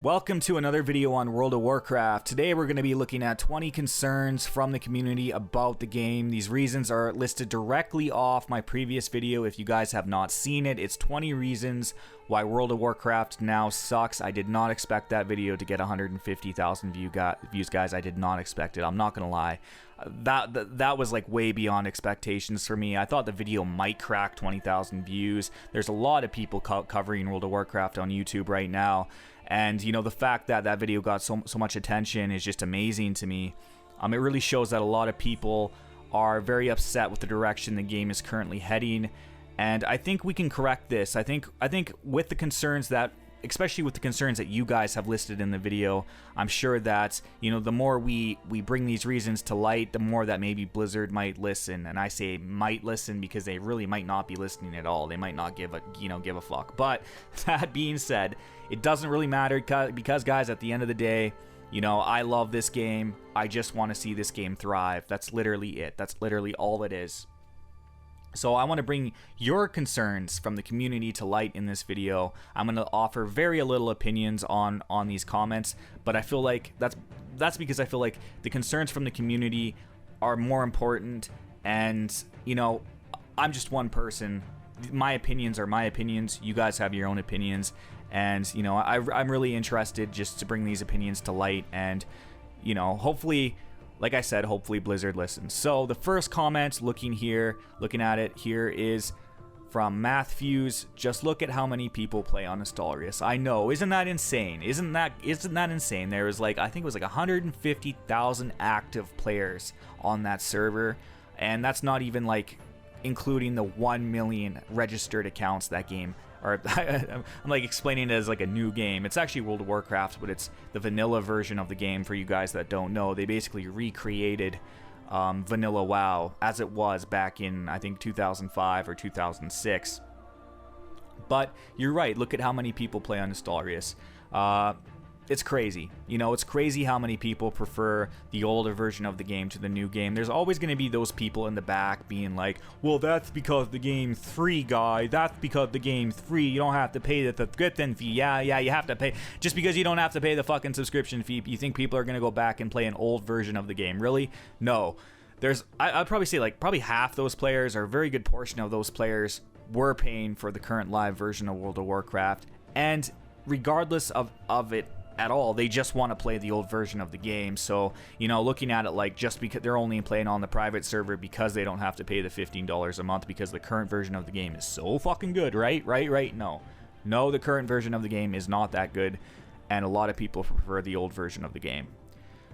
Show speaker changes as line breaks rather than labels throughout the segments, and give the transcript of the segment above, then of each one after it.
Welcome to another video on World of Warcraft. Today we're going to be looking at 20 concerns from the community about the game. These reasons are listed directly off my previous video. If you guys have not seen it, it's 20 reasons why World of Warcraft now sucks. I did not expect that video to get 150,000 views, guys. I did not expect it. I'm not going to lie. That was like way beyond expectations for me. I thought the video might crack 20,000 views. There's a lot of people covering World of Warcraft on YouTube right now. And, you know, the fact that that video got so much attention is just amazing to me. It really shows that a lot of people are very upset with the direction the game is currently heading. And I think we can correct this. I think with the concerns that, especially with the concerns that you guys have listed in the video, I'm sure that, you know, the more we bring these reasons to light, the more that maybe Blizzard might listen. And I say might listen because they really might not be listening at all. They might not give a fuck. But that being said, it doesn't really matter because, guys, at the end of the day, you know, I love this game. I just want to see this game thrive. That's literally it. That's literally all it is. So I want to bring your concerns from the community to light in this video. I'm going to offer very little opinions on these comments, but I feel like that's because I feel like the concerns from the community are more important. And, you know, I'm just one person. My opinions are my opinions. You guys have your own opinions. And, you know, I'm really interested just to bring these opinions to light. And, you know, hopefully, like I said, hopefully Blizzard listens. So the first comment, looking at it here, is from Matthews. Just look at how many people play on Nostalrius. I know, isn't that insane? Isn't that insane? There was like, I think it was like 150,000 active players on that server, and that's not even like including the 1 million registered accounts that game. Or I'm like explaining it as like a new game. It's actually World of Warcraft, but it's the vanilla version of the game. For you guys that don't know, they basically recreated vanilla WoW as it was back in, I think, 2005 or 2006. But you're right. Look at how many people play on Nostalrius. It's crazy. You know, it's crazy how many people prefer the older version of the game to the new game. There's always going to be those people in the back being like, well, that's because the game's free, guy. That's because the game's free. You don't have to pay the subscription fee. Yeah, you have to pay. Just because you don't have to pay the fucking subscription fee, you think people are going to go back and play an old version of the game? Really? No. I'd probably say like probably half those players, or a very good portion of those players, were paying for the current live version of World of Warcraft. And regardless of it at all, they just want to play the old version of the game. So, you know, looking at it like just because they're only playing on the private server because they don't have to pay the $15 a month because the current version of the game is so fucking good, right? No, the current version of the game is not that good, and a lot of people prefer the old version of the game.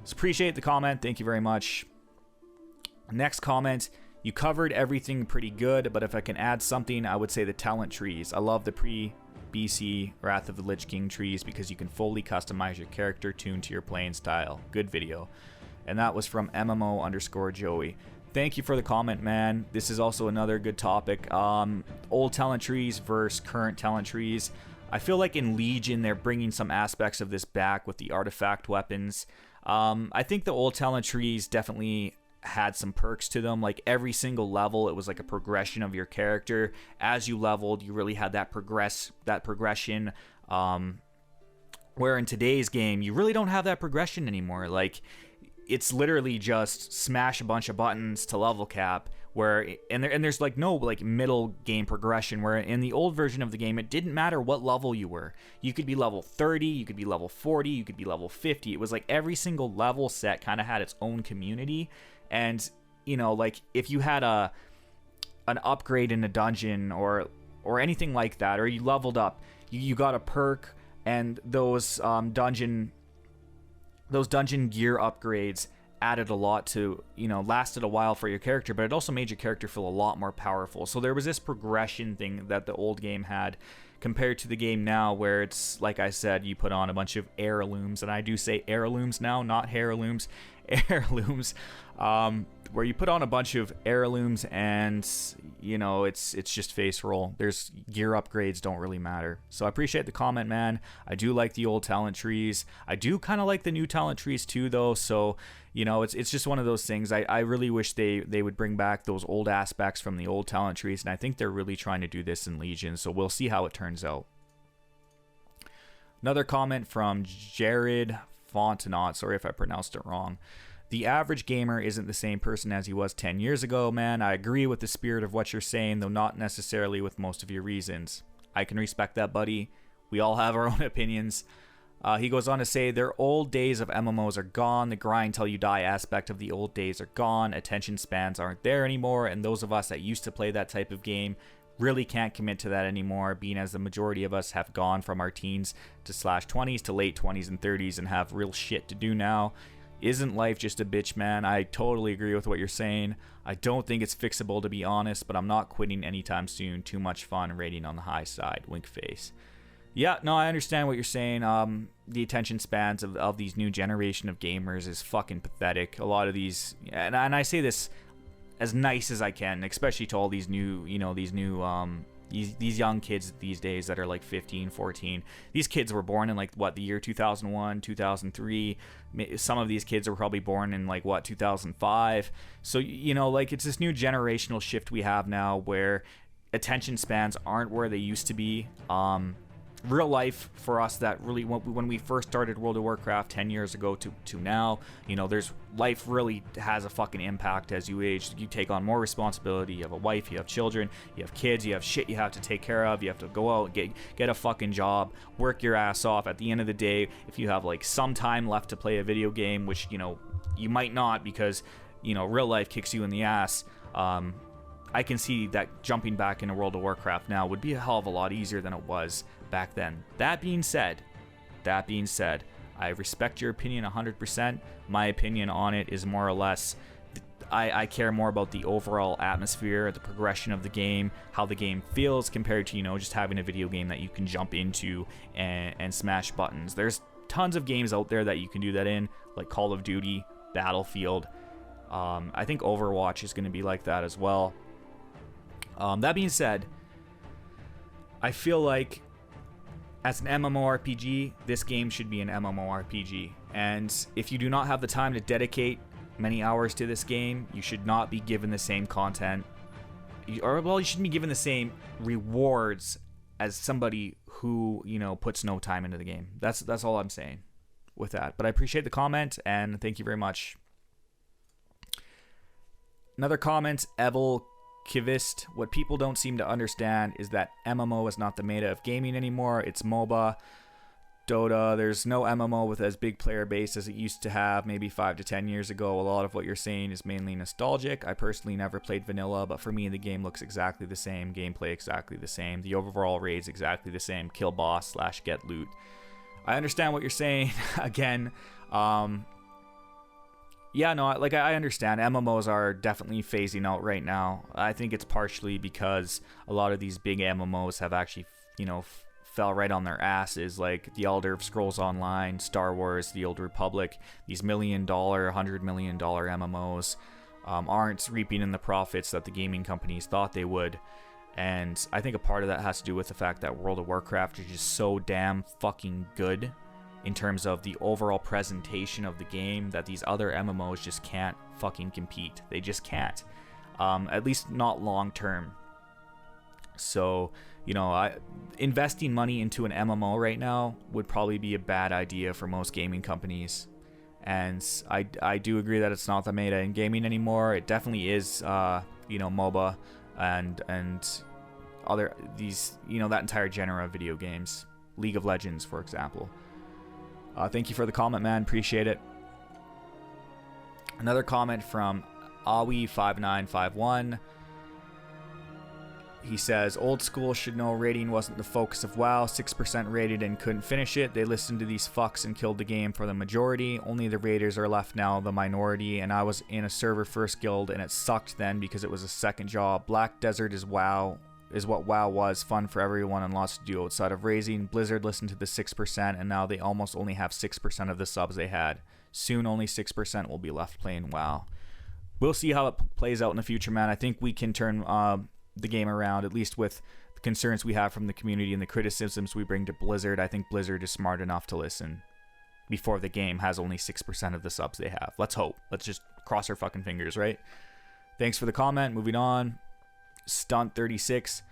So appreciate the comment. Thank you very much. Next comment: you covered everything pretty good, but if I can add something, I would say the talent trees. I love the BC Wrath of the Lich King trees because you can fully customize your character tuned to your playing style. Good video. And that was from MMO_Joey. Thank you for the comment, man. This is also another good topic. Old talent trees versus current talent trees. I feel like in Legion they're bringing some aspects of this back with the artifact weapons. I think the old talent trees definitely had some perks to them. Like every single level, it was like a progression of your character. As you leveled, you really had that progression. Where in today's game, you really don't have that progression anymore. Like, it's literally just smash a bunch of buttons to level cap. And there's like no like middle game progression. Where in the old version of the game, it didn't matter what level you were. You could be level 30, you could be level 40, you could be level 50. It was like every single level set kind of had its own community. And, you know, like if you had an upgrade in a dungeon or anything like that, or you leveled up, you got a perk, and those dungeon gear upgrades added a lot to, you know, lasted a while for your character, but it also made your character feel a lot more powerful. So there was this progression thing that the old game had compared to the game now, where it's, like I said, you put on a bunch of heirlooms, and I do say heirlooms now, not heirlooms, heirlooms, where you put on a bunch of heirlooms, and, you know, it's just face roll. There's gear upgrades don't really matter. So I appreciate the comment, man. I do like the old talent trees. I do kind of like the new talent trees too, though. So, you know, it's just one of those things. I really wish they would bring back those old aspects from the old talent trees, and I think they're really trying to do this in Legion. So we'll see how it turns out. Another comment from Jared Fontenot. Sorry if I pronounced it wrong. The average gamer isn't the same person as he was 10 years ago, man. I agree with the spirit of what you're saying, though not necessarily with most of your reasons. I can respect that, buddy. We all have our own opinions. He goes on to say, their old days of MMOs are gone. The grind till you die aspect of the old days are gone. Attention spans aren't there anymore. And those of us that used to play that type of game really can't commit to that anymore, being as the majority of us have gone from our teens to /20s to late 20s and 30s and have real shit to do now. Isn't life just a bitch, man? I totally agree with what you're saying. I don't think it's fixable, to be honest, but I'm not quitting anytime soon. Too much fun, rating on the high side. Wink face. Yeah, no, I understand what you're saying. The attention spans of these new generation of gamers is fucking pathetic. A lot of these, and I say this as nice as I can, especially to all these new, these young kids these days that are like 15, 14. These kids were born in the year 2001, 2003. Some of these kids were probably born in 2005. So, it's this new generational shift we have now where attention spans aren't where they used to be. Real life for us, that really, when we first started World of Warcraft 10 years ago to now, there's life really has a fucking impact as you age. You take on more responsibility. You have a wife, you have children, you have kids, you have shit you have to take care of. You have to go out and get a fucking job, work your ass off. At the end of the day, if you have some time left to play a video game, which you might not because real life kicks you in the ass. I can see that jumping back into World of Warcraft now would be a hell of a lot easier than it was back then. That being said, I respect your opinion 100%. My opinion on it is more or less, I care more about the overall atmosphere, the progression of the game, how the game feels compared to, just having a video game that you can jump into and smash buttons. There's tons of games out there that you can do that in, like Call of Duty, Battlefield. I think Overwatch is going to be like that as well. That being said, I feel like as an MMORPG, this game should be an MMORPG. And if you do not have the time to dedicate many hours to this game, you should not be given the same content. You shouldn't be given the same rewards as somebody who, puts no time into the game. That's all I'm saying with that. But I appreciate the comment, and thank you very much. Another comment, Evel Kivist. What people don't seem to understand is that MMO is not the meta of gaming anymore. It's MOBA, Dota. There's no MMO with as big player base as it used to have maybe 5 to 10 years ago. A lot of what you're saying is mainly nostalgic. I personally never played vanilla, but for me the game looks exactly the same, gameplay exactly the same, the overall raid's exactly the same, kill boss / get loot. I understand what you're saying. Again, yeah, no, I understand. MMOs are definitely phasing out right now. I think it's partially because a lot of these big MMOs have actually, fell right on their asses, like The Elder Scrolls Online, Star Wars, The Old Republic. These $1 million, $100 million MMOs aren't reaping in the profits that the gaming companies thought they would. And I think a part of that has to do with the fact that World of Warcraft is just so damn fucking good in terms of the overall presentation of the game that these other MMOs just can't fucking compete. They just can't. At least not long term. So, investing money into an MMO right now would probably be a bad idea for most gaming companies. And I do agree that it's not the meta in gaming anymore. It definitely is, MOBA and other these, that entire genre of video games. League of Legends, for example. Thank you for the comment, man. Appreciate it. Another comment from Awi5951. He says, old school should know rating wasn't the focus of WoW. 6% rated and couldn't finish it. They listened to these fucks and killed the game for the majority. Only the raiders are left now, the minority. And I was in a server first guild and it sucked then because it was a second job. Black Desert is WoW. Is what WoW was, fun for everyone and lots to do outside of raising. Blizzard listened to the 6% and now they almost only have 6% of the subs they had. Soon only 6% will be left playing WoW. We'll see how it plays out in the future, man. I think we can turn the game around, at least with the concerns we have from the community and the criticisms we bring to Blizzard. I think Blizzard is smart enough to listen before the game has only 6% of the subs they have. Let's hope. Let's just cross our fucking fingers, right? Thanks for the comment. Moving on. Stunt 36.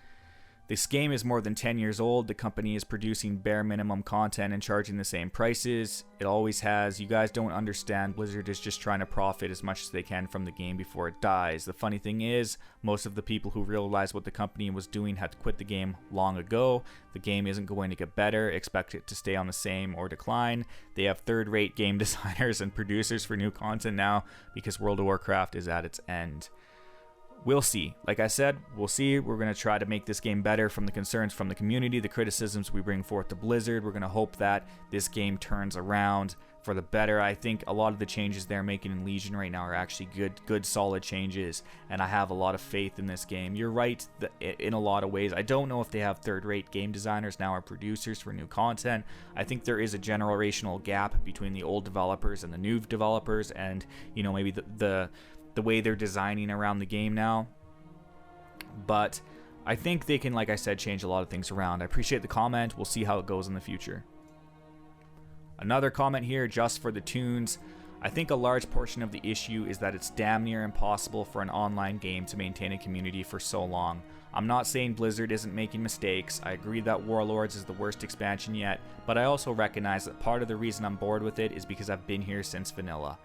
This game is more than 10 years old. The company is producing bare minimum content and charging the same prices. It always has. You guys don't understand. Blizzard is just trying to profit as much as they can from the game before it dies. The funny thing is, most of the people who realized what the company was doing had to quit the game long ago. The game isn't going to get better. Expect it to stay on the same or decline. They have third-rate game designers and producers for new content now because World of Warcraft is at its end. We'll see. Like I said, we'll see. We're going to try to make this game better from the concerns from the community, the criticisms we bring forth to Blizzard. We're going to hope that this game turns around for the better. I think a lot of the changes they're making in Legion right now are actually good, solid changes, and I have a lot of faith in this game. You're right in a lot of ways. I don't know if they have third-rate game designers now or producers for new content. I think there is a generational gap between the old developers and the new developers, and maybe the way they're designing around the game now. But I think they can, like I said, change a lot of things around. I appreciate the comment. We'll see how it goes in the future. Another comment here, just for the tunes. I think a large portion of the issue is that it's damn near impossible for an online game to maintain a community for so long. I'm not saying Blizzard isn't making mistakes. I agree that Warlords is the worst expansion yet, but I also recognize that part of the reason I'm bored with it is because I've been here since vanilla.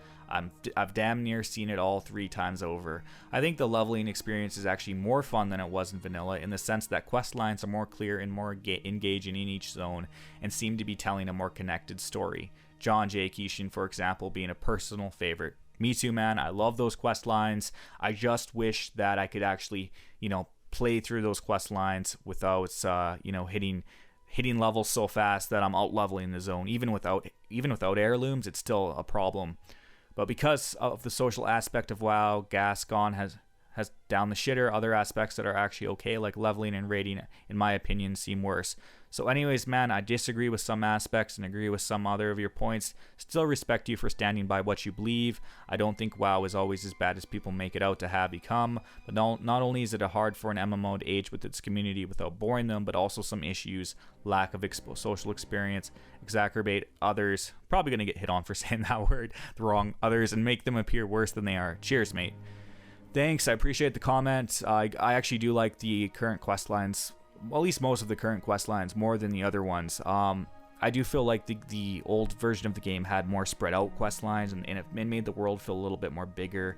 I've damn near seen it all 3 times over. I think the leveling experience is actually more fun than it was in vanilla, in the sense that quest lines are more clear and more engaging in each zone and seem to be telling a more connected story. John J. Keishin, for example, being a personal favorite. Me too, man. I love those quest lines. I just wish that I could actually, play through those quest lines without, hitting levels so fast that I'm out leveling the zone. Even without heirlooms, it's still a problem. But because of the social aspect of WoW, Gascon has down the shitter. Other aspects that are actually okay, like leveling and raiding, in my opinion, seem worse. So anyways, man, I disagree with some aspects and agree with some other of your points. Still respect you for standing by what you believe. I don't think WoW is always as bad as people make it out to have become. But not only is it hard for an MMO to age with its community without boring them, but also some issues, lack of social experience, exacerbate others. Probably going to get hit on for saying that word, the wrong others, and make them appear worse than they are. Cheers, mate. Thanks, I appreciate the comment. I actually do like the current quest lines, well, at least most of the current quest lines, more than the other ones. I do feel like the old version of the game had more spread out quest lines, and it made the world feel a little bit more bigger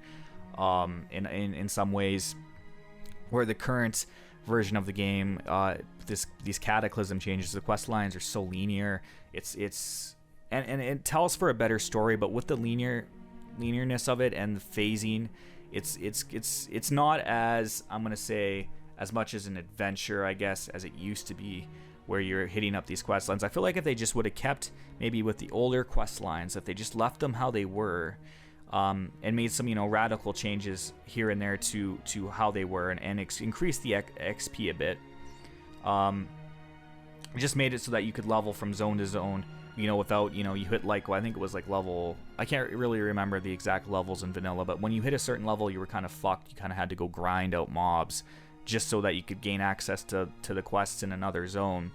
in some ways, where the current version of the game, these cataclysm changes, the quest lines are so linear. And it tells for a better story, but with the linearness of it and the phasing, it's not as, I'm gonna say, as much as an adventure, I guess, as it used to be, where you're hitting up these quest lines. I feel like if they just would have kept maybe with the older quest lines, if they just left them how they were, and made some radical changes here and there to how they were, and increased the XP a bit, just made it so that you could level from zone to zone, without, you hit I think it was level, I can't really remember the exact levels in vanilla, but when you hit a certain level, you were kind of fucked. You kind of had to go grind out mobs just so that you could gain access to the quests in another zone.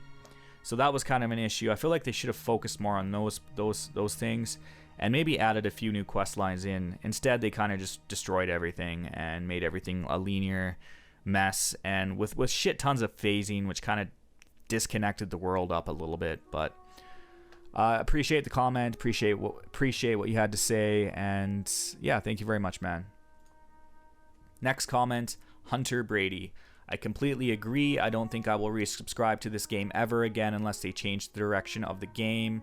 So that was kind of an issue. I feel like they should have focused more on those things and maybe added a few new quest lines in. Instead, they kind of just destroyed everything and made everything a linear mess, and with shit tons of phasing, which kind of disconnected the world up a little bit. But appreciate the comment, appreciate what you had to say, and yeah, thank you very much, man. Next comment, Hunter Brady. I completely agree. I don't think I will resubscribe to this game ever again unless they change the direction of the game.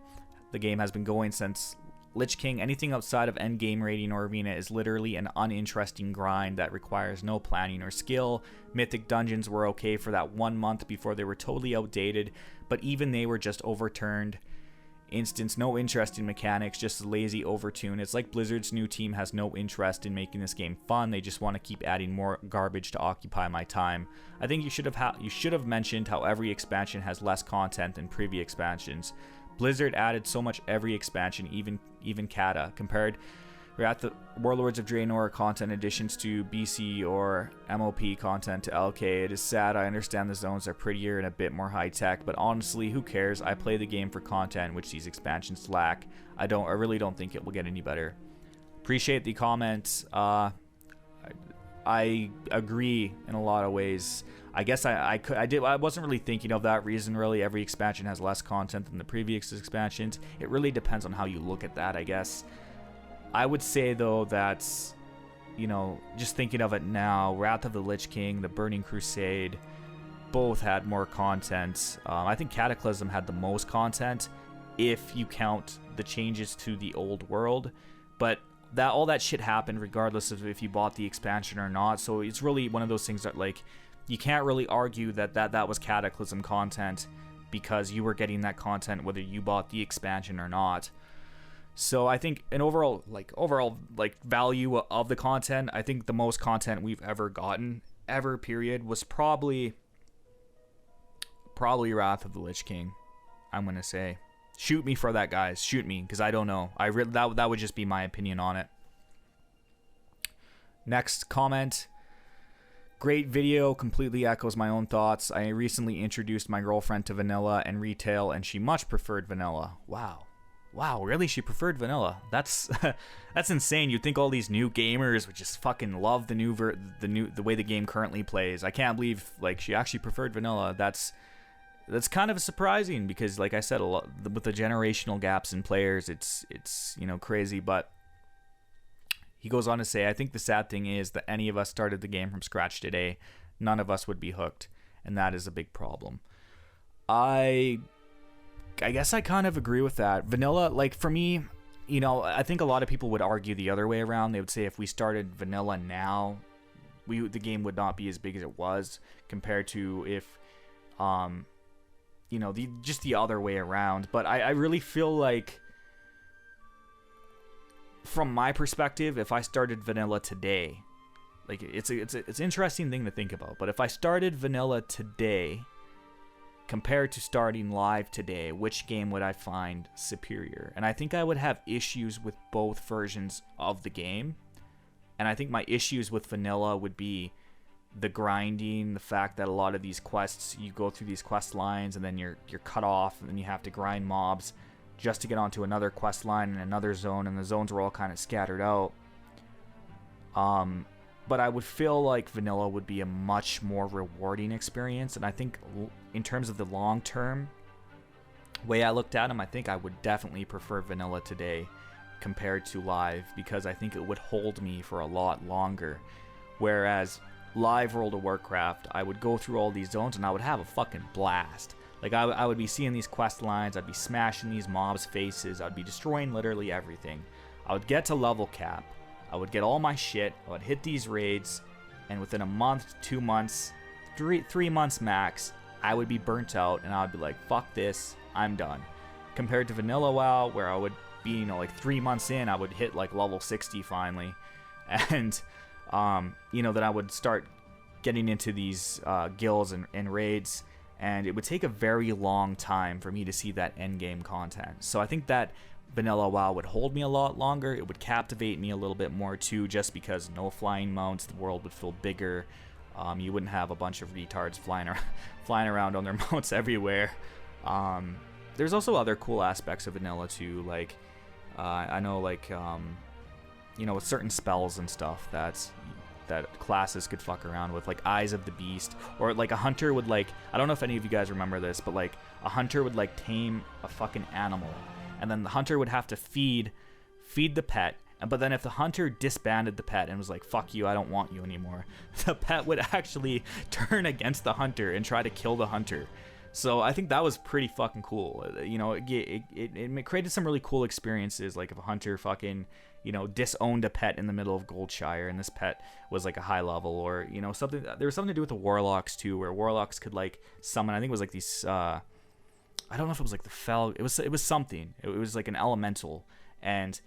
The game has been going since Lich King. Anything outside of endgame raiding or arena is literally an uninteresting grind that requires no planning or skill. Mythic dungeons were okay for that 1 month before they were totally outdated, but even they were just overturned. Instance, no interesting mechanics, just a lazy overtune. It's like Blizzard's new team has no interest in making this game fun. They just want to keep adding more garbage to occupy my time. I think you should have mentioned how every expansion has less content than previous expansions. Blizzard added so much every expansion, even Kata. Compared, we're at the Warlords of Draenor content additions to BC or MOP content to LK. It is sad. I understand the zones are prettier and a bit more high tech, but honestly, who cares? I play the game for content, which these expansions lack. I really don't think it will get any better. Appreciate the comments. I agree in a lot of ways. I guess I wasn't really thinking of that reason. Really, every expansion has less content than the previous expansions. It really depends on how you look at that, I guess. I would say though that, you know, just thinking of it now, Wrath of the Lich King, the Burning Crusade, both had more content. I think Cataclysm had the most content if you count the changes to the old world, but all that shit happened regardless of if you bought the expansion or not. So it's really one of those things that, like, you can't really argue that was Cataclysm content because you were getting that content whether you bought the expansion or not. So I think an overall value of the content, I think the most content we've ever gotten period was probably Wrath of the Lich King. I'm gonna say, shoot me for that, guys. Shoot me, because I don't know. That would just be my opinion on it. Next comment. Great video, completely echoes my own thoughts. I recently introduced my girlfriend to vanilla and retail, and she much preferred vanilla. Wow, really? She preferred vanilla? That's that's insane. You'd think all these new gamers would just fucking love the way the game currently plays. I can't believe, like, she actually preferred vanilla. That's kind of surprising because, like I said, a lot with the generational gaps in players, it's you know, crazy. But he goes on to say, I think the sad thing is that any of us started the game from scratch today, none of us would be hooked, and that is a big problem. I guess I kind of agree with that. Vanilla, like, for me, you know, I think a lot of people would argue the other way around. They would say if we started vanilla now, the game would not be as big as it was compared to if, you know, just the other way around. But I really feel like, from my perspective, if I started vanilla today, like, it's an interesting thing to think about. But if I started vanilla today, compared to starting live today, which game would I find superior? And I think I would have issues with both versions of the game. And I think my issues with vanilla would be the grinding, the fact that a lot of these quests, you go through these quest lines and then you're cut off, and then you have to grind mobs just to get onto another quest line in another zone, and the zones were all kind of scattered out. But I would feel like vanilla would be a much more rewarding experience, and I think in terms of the long-term way I looked at them, I think I would definitely prefer vanilla today compared to live, because I think it would hold me for a lot longer. Whereas live World of Warcraft, I would go through all these zones and I would have a fucking blast. Like, I would be seeing these quest lines, I'd be smashing these mobs' faces, I'd be destroying literally everything. I would get to level cap, I would get all my shit, I would hit these raids, and within a month, 2 months, 3 months max, I would be burnt out, and I would be like, fuck this, I'm done. Compared to vanilla WoW, where I would be, you know, like 3 months in, I would hit like level 60 finally, and you know, then I would start getting into these guilds and raids, and it would take a very long time for me to see that end game content. So I think that vanilla WoW would hold me a lot longer. It would captivate me a little bit more too, just because no flying mounts, the world would feel bigger. You wouldn't have a bunch of retards flying around on their mounts everywhere. There's also other cool aspects of vanilla too, like I know, like you know, with certain spells and stuff that classes could fuck around with, like Eyes of the Beast, or like a hunter would, like, I don't know if any of you guys remember this, but like a hunter would like tame a fucking animal, and then the hunter would have to feed the pet, but then if the hunter disbanded the pet and was like, fuck you, I don't want you anymore, the pet would actually turn against the hunter and try to kill the hunter. So I think that was pretty fucking cool. You know, it created some really cool experiences, like if a hunter fucking, you know, disowned a pet in the middle of Goldshire, and this pet was like a high level, or, you know, something. There was something to do with the warlocks too, where warlocks could like summon, I think it was like these, I don't know if it was like the fel, it was something. It was like an elemental, and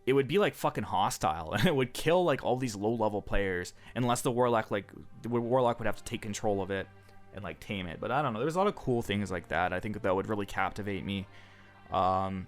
it would be like fucking hostile, and it would kill like all these low level players unless the warlock would have to take control of it and like tame it. But I don't know, there's a lot of cool things like that. I think that would really captivate me. And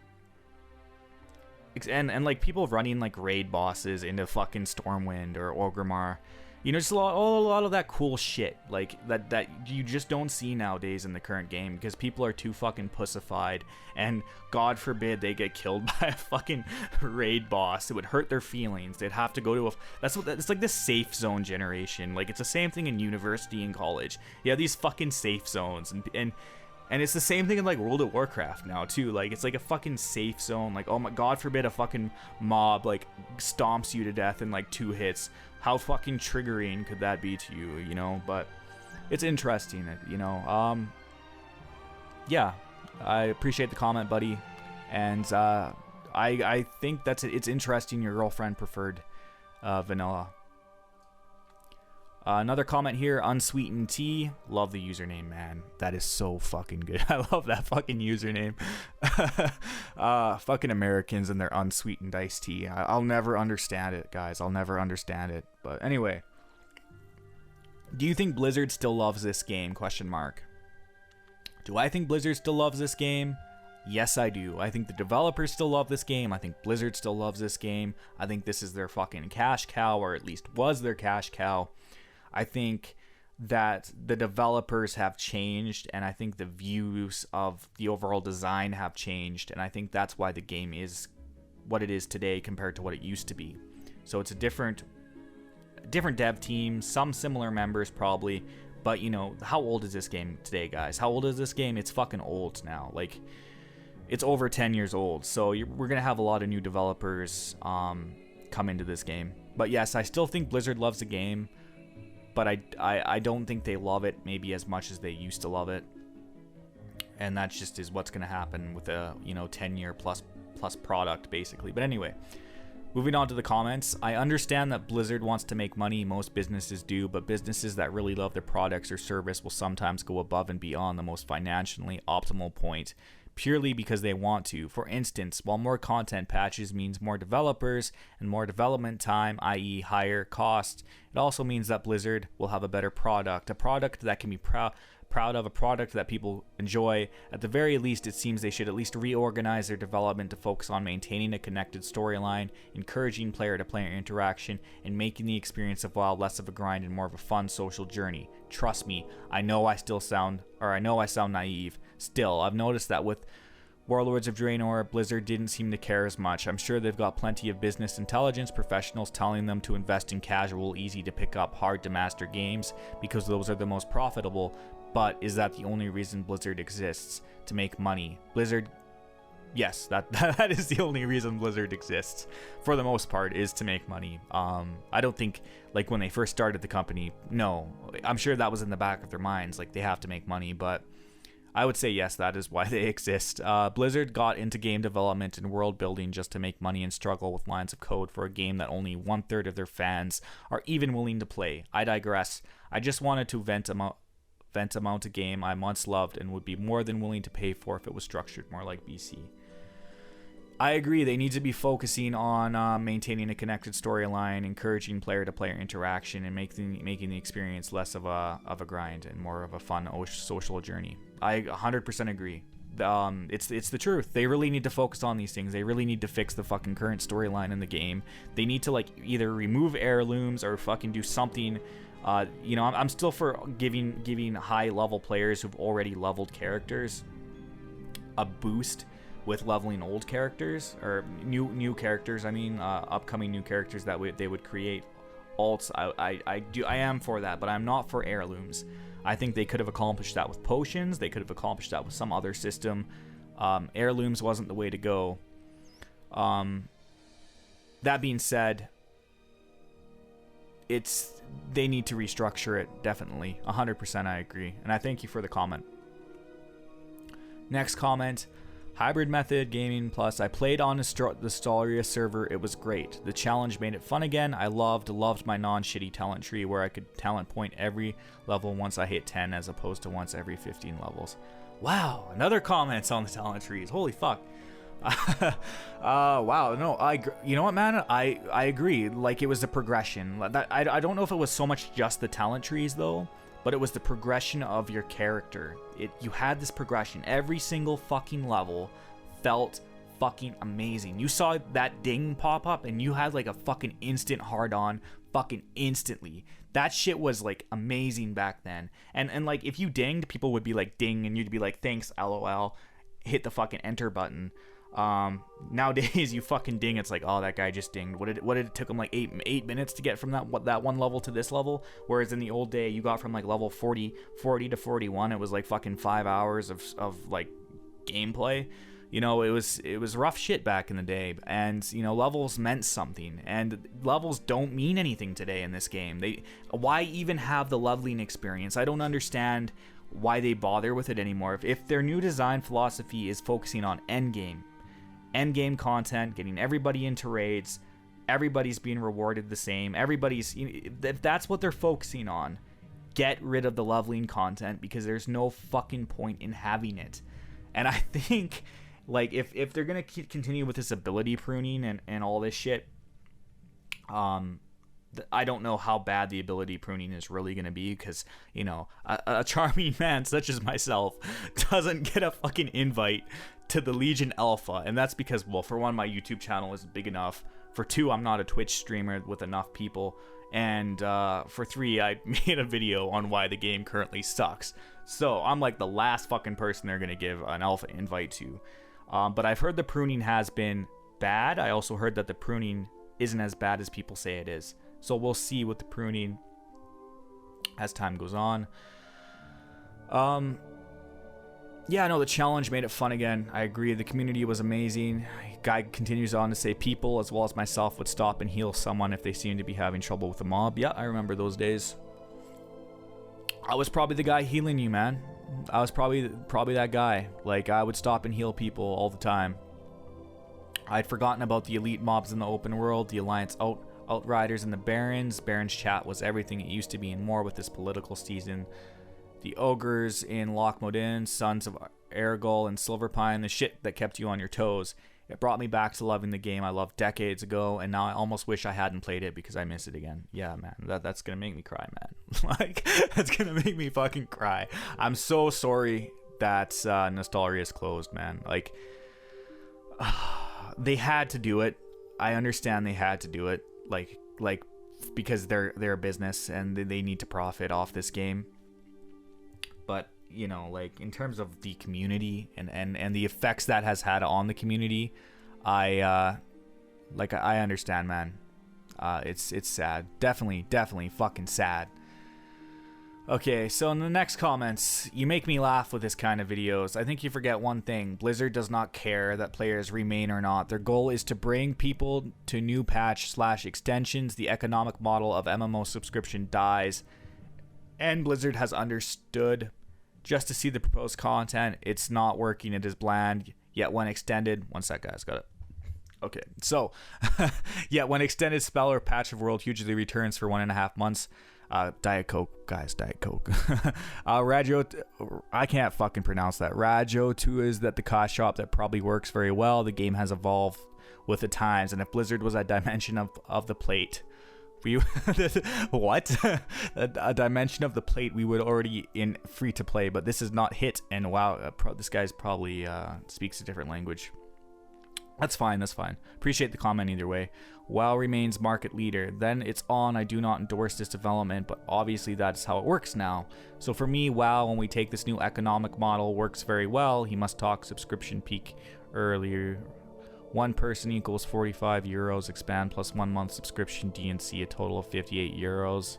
like people running like raid bosses into fucking Stormwind or Orgrimmar, You know, just a lot of that cool shit, like that you just don't see nowadays in the current game because people are too fucking pussified, and God forbid they get killed by a fucking raid boss. It would hurt their feelings. They'd have to go to it's like this safe zone generation. Like, it's the same thing in university and college. You have these fucking safe zones, and it's the same thing in like World of Warcraft now too. Like, it's like a fucking safe zone. Like, oh my God forbid a fucking mob like stomps you to death in like 2 hits. How fucking triggering could that be to you, you know? But it's interesting, you know. Yeah, I appreciate the comment, buddy. And I think it's interesting your girlfriend preferred vanilla. Another comment here, unsweetened tea. Love the username, man. That is so fucking good. I love that fucking username. Fucking Americans and their unsweetened iced tea. I'll never understand it, guys. I'll never understand it. But anyway, do you think Blizzard still loves this game? Question mark. Do I think Blizzard still loves this game? Yes, I do. I think the developers still love this game. I think Blizzard still loves this game. I think this is their fucking cash cow, or at least was their cash cow. I think that the developers have changed, and I think the views of the overall design have changed, and I think that's why the game is what it is today compared to what it used to be. So it's a different dev team, some similar members probably, but you know, how old is this game today, guys? How old is this game? It's fucking old now. Like, it's over 10 years old, so we're gonna have a lot of new developers come into this game. But yes, I still think Blizzard loves the game, but I don't think they love it maybe as much as they used to love it, and that just is what's going to happen with a 10-year plus product basically. But anyway, moving on to the comments. I understand that Blizzard wants to make money, most businesses do, but businesses that really love their products or service will sometimes go above and beyond the most financially optimal point purely because they want to. For instance, while more content patches means more developers and more development time, i.e. higher costs, it also means that Blizzard will have a better product, a product that can be proud of, a product that people enjoy. At the very least, it seems they should at least reorganize their development to focus on maintaining a connected storyline, encouraging player-to-player interaction, and making the experience of WoW less of a grind and more of a fun social journey. Trust me, I know I sound naive. Still, I've noticed that with Warlords of Draenor, Blizzard didn't seem to care as much. I'm sure they've got plenty of business intelligence professionals telling them to invest in casual, easy to pick up, hard to master games because those are the most profitable. But is that the only reason Blizzard exists? To make money. Blizzard, yes, that is the only reason Blizzard exists, for the most part, is to make money. I don't think, like, when they first started the company, no, I'm sure that was in the back of their minds, like, they have to make money, but I would say yes, that is why they exist. Blizzard got into game development and world building just to make money and struggle with lines of code for a game that only 1/3 of their fans are even willing to play. I digress. I just wanted to vent a game I once loved and would be more than willing to pay for if it was structured more like BC. I agree, they need to be focusing on maintaining a connected storyline, encouraging player-to-player interaction, and making the experience less of a grind and more of a fun social journey. I 100% agree. It's the truth. They really need to focus on these things. They really need to fix the fucking current storyline in the game. They need to, like, either remove heirlooms or fucking do something. I'm still for giving high-level players who've already leveled characters a boost with leveling old characters, or new characters. I mean, upcoming new characters that they would create alts. I am for that, but I'm not for heirlooms. I think they could have accomplished that with potions. They could have accomplished that with some other system. Heirlooms wasn't the way to go. That being said, they need to restructure it, definitely. 100% I agree. And I thank you for the comment. Next comment. Hybrid method gaming plus. I played on the Stalia server. It was great. The challenge made it fun again. I loved my non-shitty talent tree where I could talent point every level once I hit 10 as opposed to once every 15 levels. Wow, another comments on the talent trees. Holy fuck. Wow, no, you know what, man? I agree. Like, it was the progression. I don't know if it was so much just the talent trees though, but it was the progression of your character. You had this progression. Every single fucking level felt fucking amazing. You saw that ding pop up and you had like a fucking instant hard on fucking instantly. That shit was like amazing back then. And like if you dinged, people would be like ding and you'd be like thanks lol, hit the fucking enter button. Nowadays you fucking ding, it's like, oh, that guy just dinged. What did it took him like 8 minutes to get from that one level to this level, whereas in the old day you got from like level 40 to 41, it was like fucking 5 hours of like gameplay. You know, it was rough shit back in the day, and you know, levels meant something, and levels don't mean anything today in this game. Why even have the leveling experience? I don't understand why they bother with it anymore. If their new design philosophy is focusing on endgame content, getting everybody into raids, everybody's being rewarded the same, if that's what they're focusing on, get rid of the leveling content, because there's no fucking point in having it. And I think, like, if they're gonna continue with this ability pruning and all this shit, I don't know how bad the ability pruning is really gonna be, because, you know, a charming man such as myself doesn't get a fucking invite to the Legion Alpha, and that's because, well, for one, my YouTube channel isn't big enough. For two, I'm not a Twitch streamer with enough people. And for three, I made a video on why the game currently sucks. So I'm like the last fucking person they're gonna give an alpha invite to. But I've heard the pruning has been bad. I also heard that the pruning isn't as bad as people say it is. So we'll see with the pruning as time goes on. Yeah, no, the challenge made it fun again. I agree, the community was amazing. Guy continues on to say people, as well as myself, would stop and heal someone if they seemed to be having trouble with the mob. Yeah, I remember those days. I was probably the guy healing you, man. I was probably that guy. Like, I would stop and heal people all the time. I'd forgotten about the elite mobs in the open world, the Alliance Outriders and the Barons. Barons chat was everything it used to be and more with this political season. The ogres in Loch Modin, Sons of Argol and Silverpine, the shit that kept you on your toes. It brought me back to loving the game I loved decades ago, and now I almost wish I hadn't played it because I miss it again. Yeah, man, that's gonna make me cry, man. Like, that's gonna make me fucking cry. I'm so sorry that Nostalgia is closed, man. Like, they had to do it. I understand they had to do it, like because they're a business and they need to profit off this game. But, you know, like, in terms of the community and the effects that has had on the community, I understand, man. It's sad. Definitely fucking sad. Okay, so in the next comments, you make me laugh with this kind of videos. I think you forget one thing. Blizzard does not care that players remain or not. Their goal is to bring people to new patch/extensions. The economic model of MMO subscription dies. And Blizzard has understood, just to see the proposed content, it's not working, it is bland, yet when extended, one sec guys, got it. Okay, so, yet when extended spell or patch of world hugely returns for 1.5 months, Diet Coke, guys, Diet Coke. I can't fucking pronounce that. Rajo 2 is that the cost shop that probably works very well. The game has evolved with the times, and if Blizzard was a dimension of the plate, what? A dimension of the plate, we would already in free to play, but this is not hit. And wow, this guy's probably speaks a different language. That's fine. Appreciate the comment either way. WoW remains market leader. Then it's on. I do not endorse this development, but obviously that's how it works now. So for me, WoW, when we take this new economic model, works very well. He must talk subscription peak earlier. One person equals 45 euros. Expand plus 1 month subscription DNC, a total of 58 euros.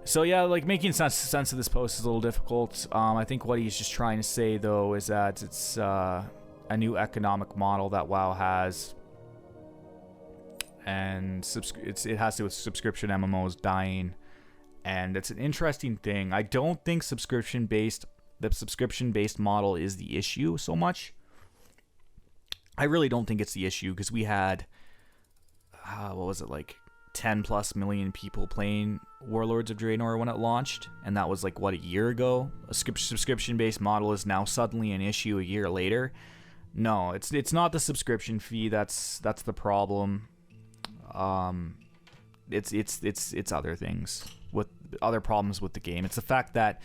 So yeah, like, making sense of this post is a little difficult. I think what he's just trying to say though is that it's a new economic model that WoW has, and it has to do with subscription MMOs dying, and it's an interesting thing. I don't think the subscription based model is the issue so much. I really don't think it's the issue, because we had, what was it, like 10+ million people playing Warlords of Draenor when it launched, and that was like, what, a year ago? A subscription-based model is now suddenly an issue a year later. No, it's not the subscription fee that's the problem. It's other things, with other problems with the game. It's the fact that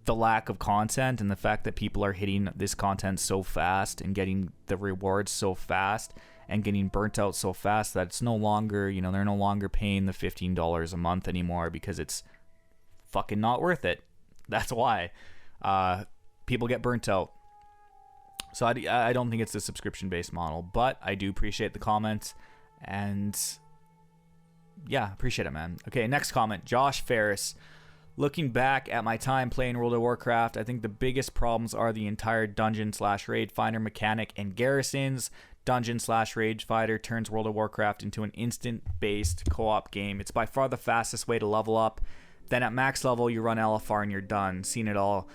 the lack of content and the fact that people are hitting this content so fast and getting the rewards so fast and getting burnt out so fast that it's no longer, you know, they're no longer paying the $15 a month anymore because it's fucking not worth it. That's why people get burnt out. So I don't think it's a subscription-based model, but I do appreciate the comments, and yeah, appreciate it, man. Okay, next comment, Josh Ferris. Looking back at my time playing World of Warcraft, I think the biggest problems are the entire dungeon/raid finder mechanic and Garrisons. Dungeon/raid fighter turns World of Warcraft into an instant-based co-op game. It's by far the fastest way to level up. Then at max level, you run LFR and you're done. Seen it all.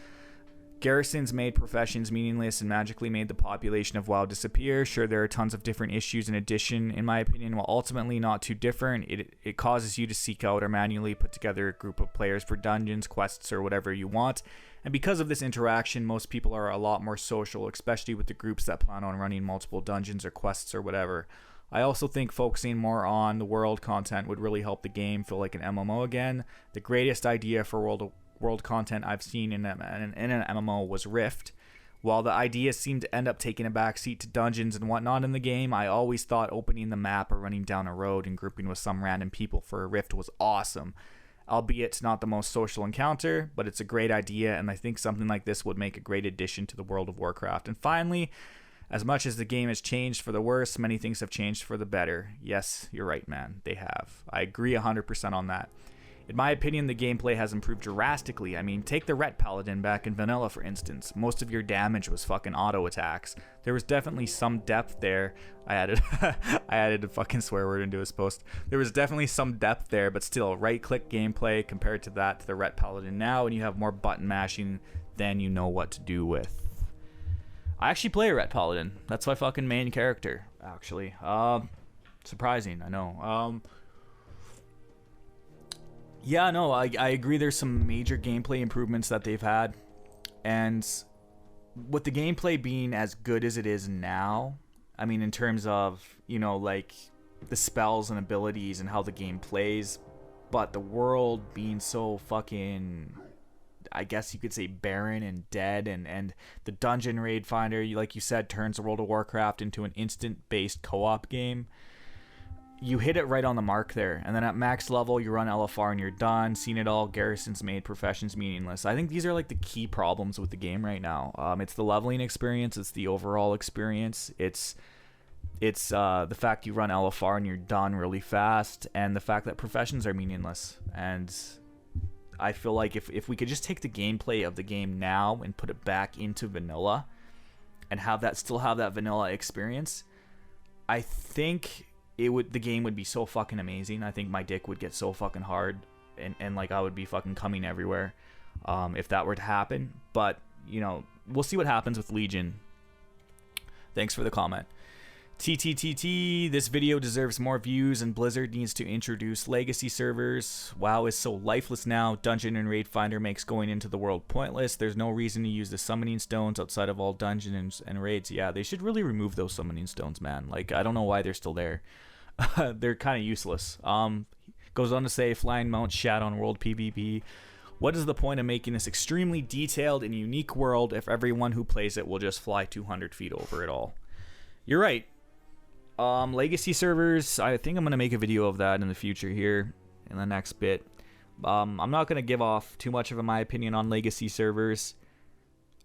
Garrisons made professions meaningless and magically made the population of WoW disappear. Sure, there are tons of different issues in addition, in my opinion, while ultimately not too different. It causes you to seek out or manually put together a group of players for dungeons, quests, or whatever you want. And because of this interaction, most people are a lot more social, especially with the groups that plan on running multiple dungeons or quests or whatever. I also think focusing more on the world content would really help the game feel like an MMO again. The greatest idea for world content I've seen in an MMO was Rift. While the idea seemed to end up taking a backseat to dungeons and whatnot in the game, I always thought opening the map or running down a road and grouping with some random people for a Rift was awesome. Albeit it's not the most social encounter, but it's a great idea, and I think something like this would make a great addition to the World of Warcraft. And finally, as much as the game has changed for the worse, many things have changed for the better. Yes, you're right, man. They have. I agree 100% on that. In my opinion, the gameplay has improved drastically. I mean, take the Ret Paladin back in vanilla, for instance. Most of your damage was fucking auto attacks. There was definitely some depth there. I added a fucking swear word into his post. There was definitely some depth there, but still, right-click gameplay compared to that to the Ret Paladin now, and you have more button mashing than you know what to do with. I actually play a Ret Paladin. That's my fucking main character, actually. Surprising, I know. Yeah, no, I agree there's some major gameplay improvements that they've had. And with the gameplay being as good as it is now, I mean, in terms of, you know, like the spells and abilities and how the game plays, but the world being so fucking, I guess you could say, barren and dead, and the dungeon raid finder, like you said, turns World of Warcraft into an instant-based co-op game. You hit it right on the mark there. And then at max level, you run LFR and you're done. Seen it all. Garrisons made professions meaningless. I think these are like the key problems with the game right now. It's the leveling experience. It's the overall experience. It's the fact you run LFR and you're done really fast. And the fact that professions are meaningless. And I feel like if we could just take the gameplay of the game now and put it back into vanilla and still have that vanilla experience, I think the game would be so fucking amazing. I think my dick would get so fucking hard and like I would be fucking coming everywhere if that were to happen. But, you know, we'll see what happens with Legion. Thanks for the comment. TTTT, this video deserves more views and Blizzard needs to introduce legacy servers. WoW is so lifeless now. Dungeon and Raid Finder makes going into the world pointless. There's no reason to use the summoning stones outside of all dungeons and raids. Yeah, they should really remove those summoning stones, man. Like, I don't know why they're still there. They're kind of useless. Goes on to say, flying mount shat on world PvP. What is the point of making this extremely detailed and unique world if everyone who plays it will just fly 200 feet over it all? You're right. Legacy servers, I think I'm going to make a video of that in the future here in the next bit. I'm not going to give off too much of my opinion on legacy servers.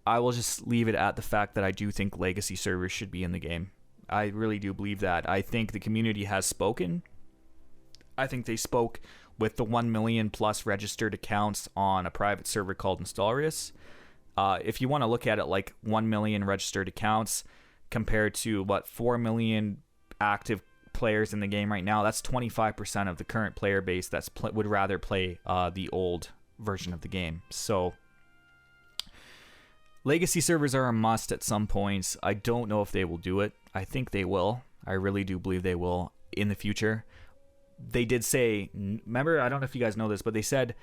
I will just leave it at the fact that I do think legacy servers should be in the game. I really do believe that. I think the community has spoken. I think they spoke with the 1 million plus registered accounts on a private server called Installrius. If you want to look at it like 1 million registered accounts compared to 4 million active players in the game right now, that's 25% of the current player base that would rather play the old version of the game. So legacy servers are a must at some points. I don't know if they will do it. I think they will. I really do believe they will in the future. They did say, remember, I don't know if you guys know this, but they said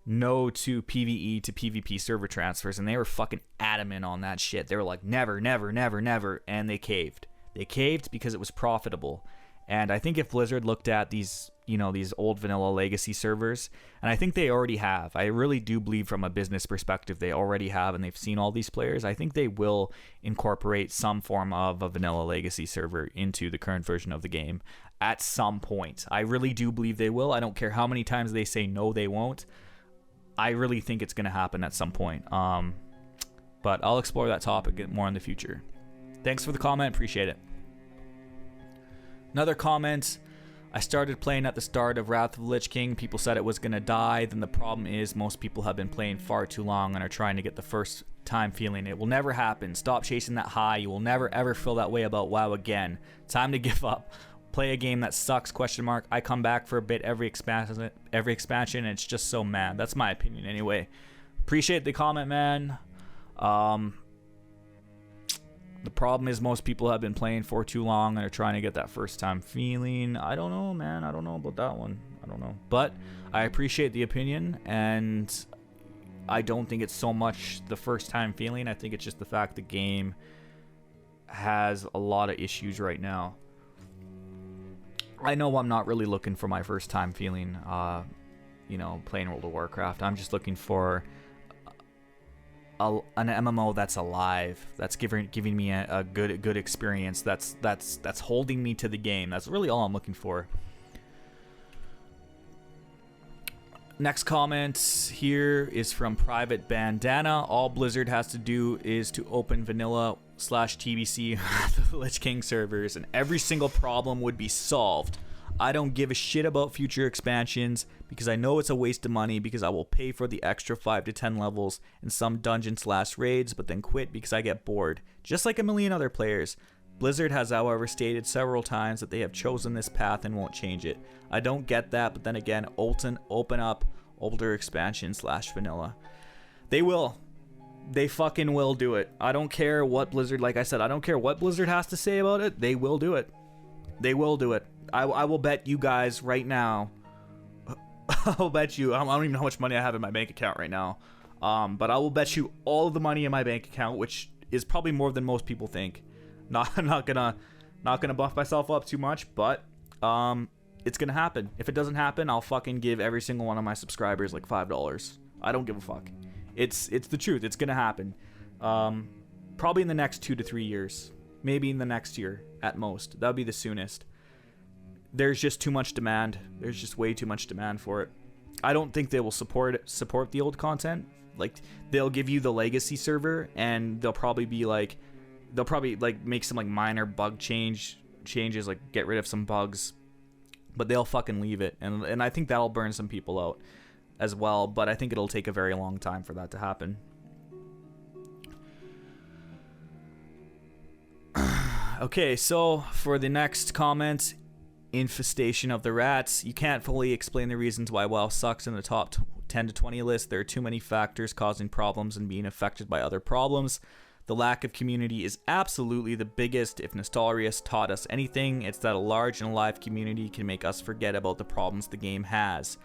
no to PvE to PvP server transfers, and they were fucking adamant on that shit. They were like, never, never, never, never, and they caved. They caved because it was profitable. And I think if Blizzard looked at these you know, these old vanilla legacy servers, and I think they already have. I really do believe from a business perspective they already have, and they've seen all these players. I think they will incorporate some form of a vanilla legacy server into the current version of the game at some point. I really do believe they will. I don't care how many times they say no, they won't. I really think it's going to happen at some point. But I'll explore that topic more in the future. Thanks for the comment, appreciate it. Another comment: I started playing at the start of Wrath of the Lich King. People said it was going to die. Then the problem is most people have been playing far too long and are trying to get the first time feeling. It will never happen. Stop chasing that high. You will never ever feel that way about WoW again. Time to give up. Play a game that sucks, ? I come back for a bit every expansion, and it's just so mad. That's my opinion anyway. Appreciate the comment, man. The problem is most people have been playing for too long and are trying to get that first time feeling. I don't know, man. I don't know about that one. I don't know. But I appreciate the opinion, and I don't think it's so much the first time feeling. I think it's just the fact the game has a lot of issues right now. I know I'm not really looking for my first time feeling, you know, playing World of Warcraft. I'm just looking for an MMO that's alive, that's giving me a good experience, that's holding me to the game. That's really all I'm looking for. Next comment here is from Private Bandana. All Blizzard has to do is to open vanilla /TBC the Lich King servers, and every single problem would be solved. I don't give a shit about future expansions because I know it's a waste of money, because I will pay for the extra 5 to 10 levels in some dungeon/raids, but then quit because I get bored, just like a million other players. Blizzard has, however, stated several times that they have chosen this path and won't change it. I don't get that, but then again, open up older expansion/vanilla. They will. They fucking will do it. I don't care what Blizzard, like I said, I don't care what Blizzard has to say about it. They will do it. They will do it. I will bet you guys right now. I'll bet you, I don't even know how much money I have in my bank account right now. But I will bet you all of the money in my bank account, which is probably more than most people think. I'm not gonna buff myself up too much, but it's gonna happen. If it doesn't happen, I'll fucking give every single one of my subscribers like $5. I don't give a fuck. It's the truth. It's gonna happen. Probably in the next 2 to 3 years. Maybe in the next year at most. That would be the soonest. There's just too much demand. There's just way too much demand for it. I don't think they will support the old content. Like, they'll give you the legacy server, and they'll probably make some like minor bug changes, like get rid of some bugs, but they'll fucking leave it, and I think that'll burn some people out as well. But I think it'll take a very long time for that to happen. Okay, so for the next comment, Infestation of the Rats. You can't fully explain the reasons why WoW sucks in the top 10 to 20 list. There are too many factors causing problems and being affected by other problems. The lack of community is absolutely the biggest. If Nostalrius taught us anything, it's that a large and alive community can make us forget about the problems the game has.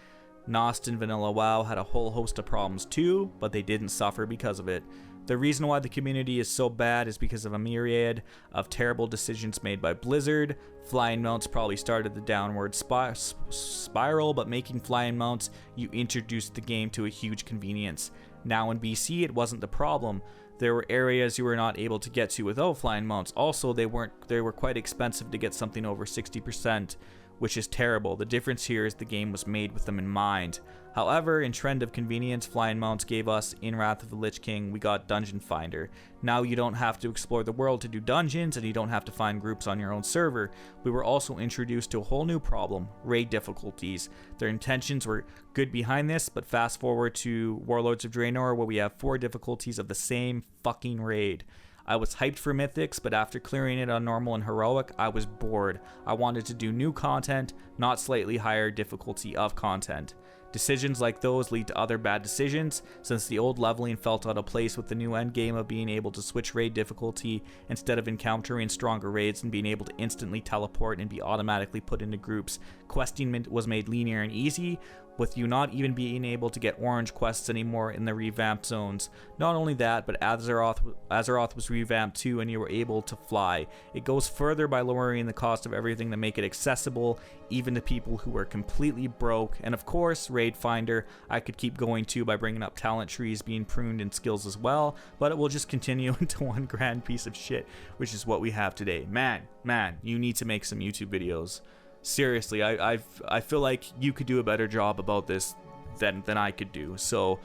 Nost and Vanilla WoW had a whole host of problems too, but they didn't suffer because of it. The reason why the community is so bad is because of a myriad of terrible decisions made by Blizzard. Flying mounts probably started the downward spiral, but making flying mounts, you introduced the game to a huge convenience. Now in BC, it wasn't the problem. There were areas you were not able to get to without flying mounts. Also, they were quite expensive to get something over 60%, which is terrible. The difference here is the game was made with them in mind. However, in trend of convenience, flying mounts gave us, in Wrath of the Lich King, we got Dungeon Finder. Now you don't have to explore the world to do dungeons, and you don't have to find groups on your own server. We were also introduced to a whole new problem, raid difficulties. Their intentions were good behind this, but fast forward to Warlords of Draenor, where we have 4 difficulties of the same fucking raid. I was hyped for Mythics, but after clearing it on normal and heroic, I was bored. I wanted to do new content, not slightly higher difficulty of content. Decisions like those lead to other bad decisions, since the old leveling felt out of place with the new endgame of being able to switch raid difficulty instead of encountering stronger raids and being able to instantly teleport and be automatically put into groups. Questing was made linear and easy, with you not even being able to get orange quests anymore in the revamped zones. Not only that, but Azeroth was revamped too, and you were able to fly. It goes further by lowering the cost of everything to make it accessible even to people who are completely broke. And of course, Raid Finder, I could keep going too by bringing up talent trees being pruned and skills as well, but it will just continue into one grand piece of shit, which is what we have today. Man, you need to make some YouTube videos. Seriously, I feel like you could do a better job about this than I could do. So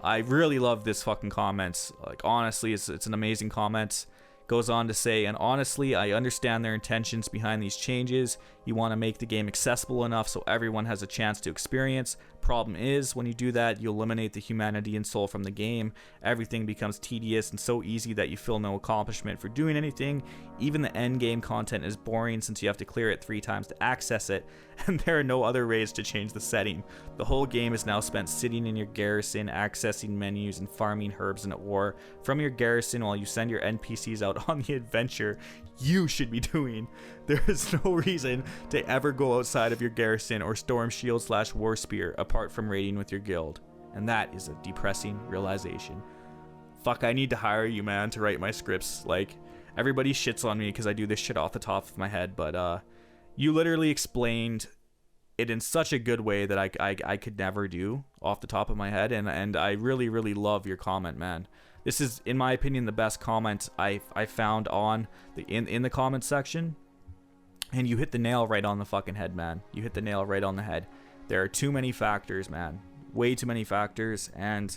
I really love this fucking comments. Like, honestly, it's an amazing comment. Goes on to say, and honestly, I understand their intentions behind these changes. You want to make the game accessible enough so everyone has a chance to experience. Problem is, when you do that, you eliminate the humanity and soul from the game. Everything becomes tedious and so easy that you feel no accomplishment for doing anything. Even the end game content is boring since you have to clear it 3 times to access it, and there are no other ways to change the setting. The whole game is now spent sitting in your garrison, accessing menus and farming herbs and ore from your garrison while you send your NPCs out on the adventure you should be doing. There is no reason to ever go outside of your garrison or storm shield / war spear apart from raiding with your guild. And that is a depressing realization. Fuck, I need to hire you, man, to write my scripts. Like, everybody shits on me because I do this shit off the top of my head, but you literally explained it in such a good way that I could never do off the top of my head, and I really love your comment, man. This is, in my opinion, the best comment I found on in the comment section, and you hit the nail right on the fucking head, man. You hit the nail right on the head. There are too many factors, man. Way too many factors, and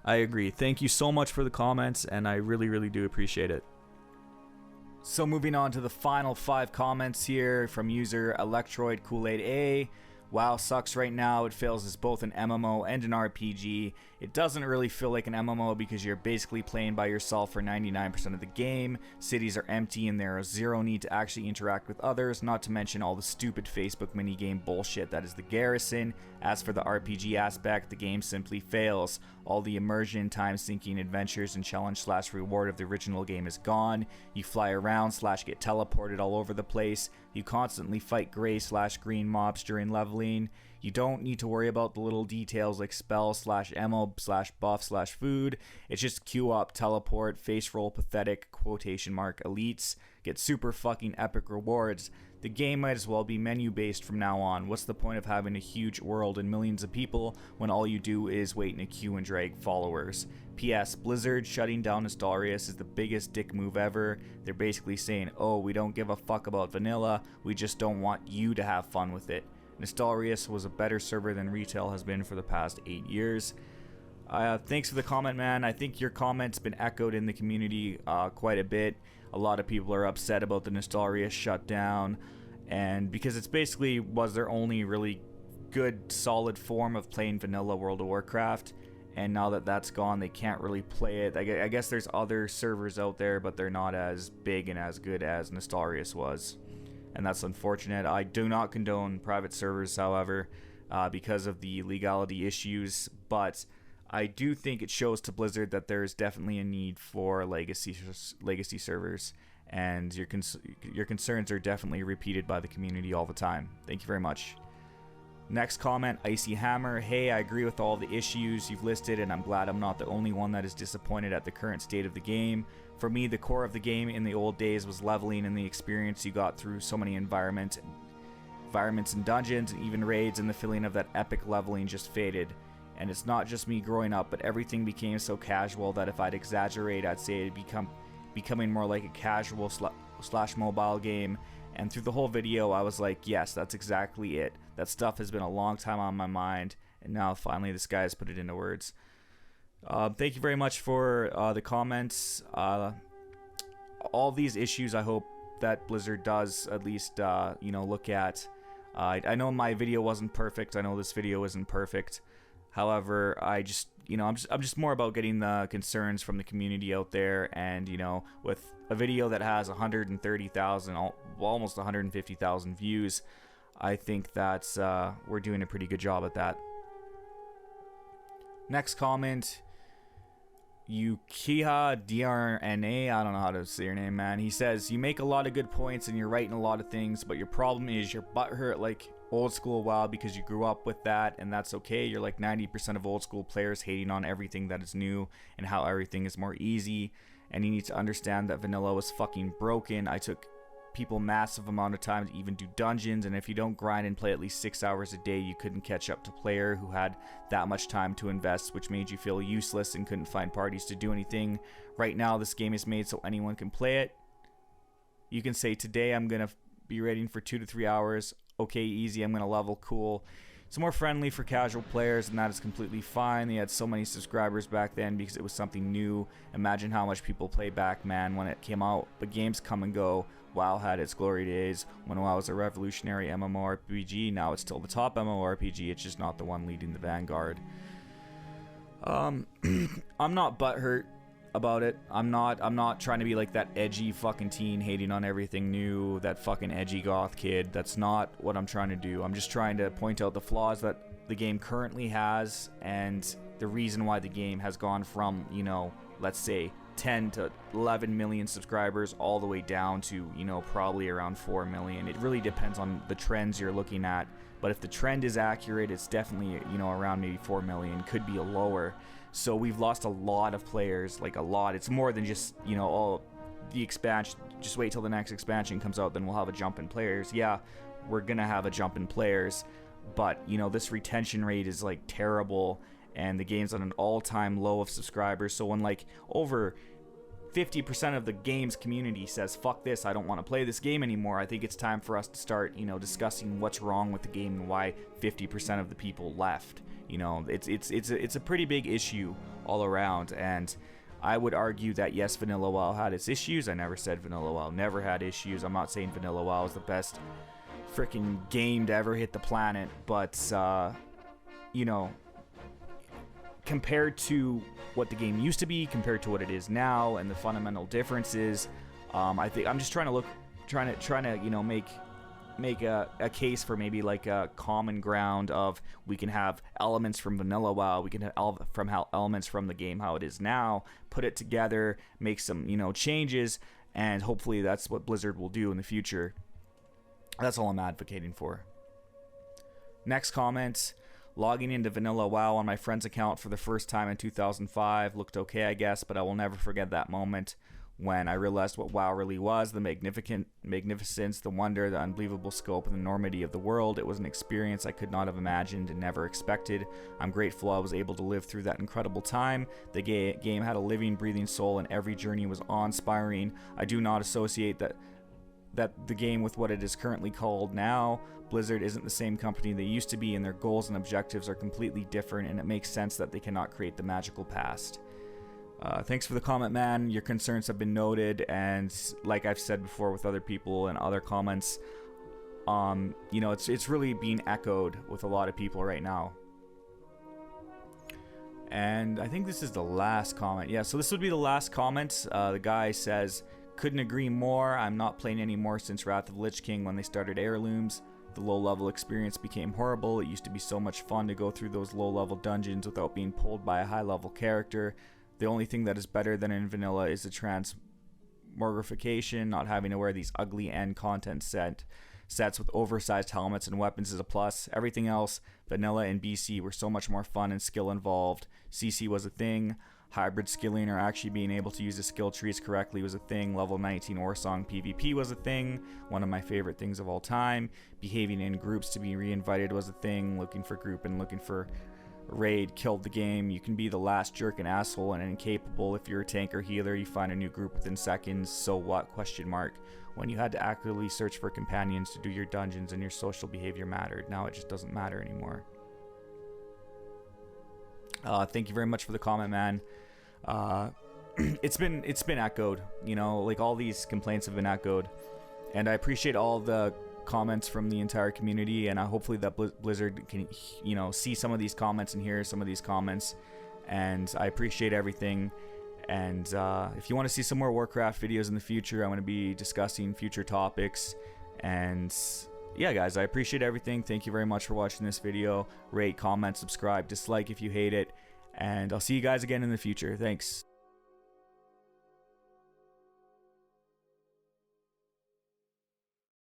I agree. Thank you so much for the comments, and I really do appreciate it. So moving on to the final 5 comments here from user Electroid Kool-Aid A. WoW sucks right now. It fails as both an MMO and an RPG. It doesn't really feel like an MMO because you're basically playing by yourself for 99% of the game. Cities are empty and there is zero need to actually interact with others, not to mention all the stupid Facebook minigame bullshit that is the Garrison. As for the RPG aspect, the game simply fails. All the immersion, time-sinking adventures, and challenge/reward of the original game is gone. You fly around / get teleported all over the place. You constantly fight gray/green mobs during leveling. You don't need to worry about the little details like spell /ammo /buff /food. It's just queue up, teleport, face roll, pathetic, quotation mark, elites, get super fucking epic rewards. The game might as well be menu based from now on. What's the point of having a huge world and millions of people when all you do is wait in a queue and drag followers? P.S. Blizzard shutting down Nostalrius is the biggest dick move ever. They're basically saying, oh, we don't give a fuck about vanilla, we just don't want you to have fun with it. Nostalrius was a better server than retail has been for the past 8 years. Thanks for the comment, man. I think your comment's been echoed in the community quite a bit. A lot of people are upset about the Nostalrius shutdown, and because it's basically was their only really good solid form of playing vanilla World of Warcraft, and now that that's gone, they can't really play it. I guess there's other servers out there, but they're not as big and as good as Nostalrius was, and that's unfortunate. I do not condone private servers, however, because of the legality issues, but I do think it shows to Blizzard that there is definitely a need for legacy servers, and your concerns are definitely repeated by the community all the time. Thank you very much. Next comment, Icy Hammer. Hey, I agree with all the issues you've listed, and I'm glad I'm not the only one that is disappointed at the current state of the game. For me, the core of the game in the old days was leveling and the experience you got through so many environments and dungeons, and even raids, and the feeling of that epic leveling just faded. And it's not just me growing up, but everything became so casual that if I'd exaggerate, I'd say it'd becoming more like a casual / mobile game. And through the whole video, I was like, yes, that's exactly it. That stuff has been a long time on my mind, and now finally this guy has put it into words. Thank you very much for the comments. All these issues, I hope that Blizzard does at least, look at. I know my video wasn't perfect. I know this video isn't perfect. However, I'm just more about getting the concerns from the community out there, and with a video that has 130,000, almost 150,000 views, I think that's we're doing a pretty good job at that. Next comment. Yukiha DRNA, I don't know how to say your name, man. He says, you make a lot of good points and you're right in a lot of things, but your problem is your butt hurt like old school WoW because you grew up with that, and that's okay. You're like 90% of old school players hating on everything that is new and how everything is more easy, and you need to understand that vanilla was fucking broken. I took people massive amount of time to even do dungeons, and if you don't grind and play at least 6 hours a day, you couldn't catch up to player who had that much time to invest, which made you feel useless and couldn't find parties to do anything. Right now this game is made so anyone can play it. You can say today I'm gonna be raiding for 2 to 3 hours, okay, easy, I'm gonna level, cool. It's more friendly for casual players, and that is completely fine. They had so many subscribers back then because it was something new. Imagine how much people play back, man, when it came out. But games come and go. WoW had its glory days when WoW was a revolutionary MMORPG. Now it's still the top MMORPG. It's just not the one leading the vanguard. I'm not butthurt about it. I'm not trying to be like that edgy fucking teen hating on everything new, that fucking edgy goth kid. That's not what I'm trying to do. I'm just trying to point out the flaws that the game currently has and the reason why the game has gone from, you know, let's say 10 to 11 million subscribers all the way down to, you know, probably around 4 million. It really depends on the trends you're looking at, but if the trend is accurate, it's definitely, you know, around maybe 4 million, could be a lower. So we've lost a lot of players, like a lot. It's more than just, you know, all the expansion. Just wait till the next expansion comes out, then we'll have a jump in players. Yeah, we're gonna have a jump in players, but, you know, this retention rate is like terrible, and the game's on an all-time low of subscribers. So when like over 50% of the game's community says, fuck this, I don't want to play this game anymore, I think it's time for us to start, you know, discussing what's wrong with the game and why 50% of the people left. You know, it's a pretty big issue all around, and I would argue that yes, Vanilla WoW had its issues. I never said Vanilla WoW never had issues. I'm not saying Vanilla WoW is the best freaking game to ever hit the planet, but you know, compared to what the game used to be, compared to what it is now, and the fundamental differences, I think I'm just trying to you know, make a case for maybe like a common ground of we can have elements from Vanilla WoW, we can have elements from the game how it is now, put it together, make some, you know, changes, and hopefully that's what Blizzard will do in the future. That's all I'm advocating for. Next comment. Logging into Vanilla WoW on my friend's account for the first time in 2005 looked okay, I guess, but I will never forget that moment when I realized what WoW really was, the magnificence, the wonder, the unbelievable scope, and the enormity of the world. It was an experience I could not have imagined and never expected. I'm grateful I was able to live through that incredible time. The game had a living, breathing soul, and every journey was awe-inspiring. I do not associate that the game with what it is currently called now. Blizzard isn't the same company they used to be, and their goals and objectives are completely different, and it makes sense that they cannot create the magical past. Thanks for the comment, man. Your concerns have been noted, and like I've said before with other people and other comments, you know, it's really being echoed with a lot of people right now. And I think this is the last comment. Yeah, so this would be the last comment. The guy says, couldn't agree more. I'm not playing anymore since Wrath of Lich King when they started heirlooms. The low-level experience became horrible. It used to be so much fun to go through those low-level dungeons without being pulled by a high-level character. The only thing that is better than in vanilla is the transmogrification, not having to wear these ugly end content sets with oversized helmets and weapons is a plus. Everything else, vanilla and BC, were so much more fun and skill involved. CC was a thing. Hybrid skilling, or actually being able to use the skill trees correctly, was a thing. Level 19 Orsong PvP was a thing, one of my favorite things of all time. Behaving in groups to be reinvited was a thing. Looking for group and looking for raid killed the game. You can be the last jerk and asshole and incapable. If you're a tank or healer, you find a new group within seconds. So what? Question mark. When you had to actively search for companions to do your dungeons and your social behavior mattered. Now it just doesn't matter anymore. Thank you very much for the comment, man. It's been echoed, you know, like all these complaints have been echoed, and I appreciate all the comments from the entire community, and hopefully that Blizzard can, you know, see some of these comments and hear some of these comments, and I appreciate everything. And if you want to see some more Warcraft videos in the future, I'm going to be discussing future topics. And yeah, guys, I appreciate everything. Thank you very much for watching this video. Rate, comment, subscribe, dislike if you hate it, and I'll see you guys again in the future. Thanks.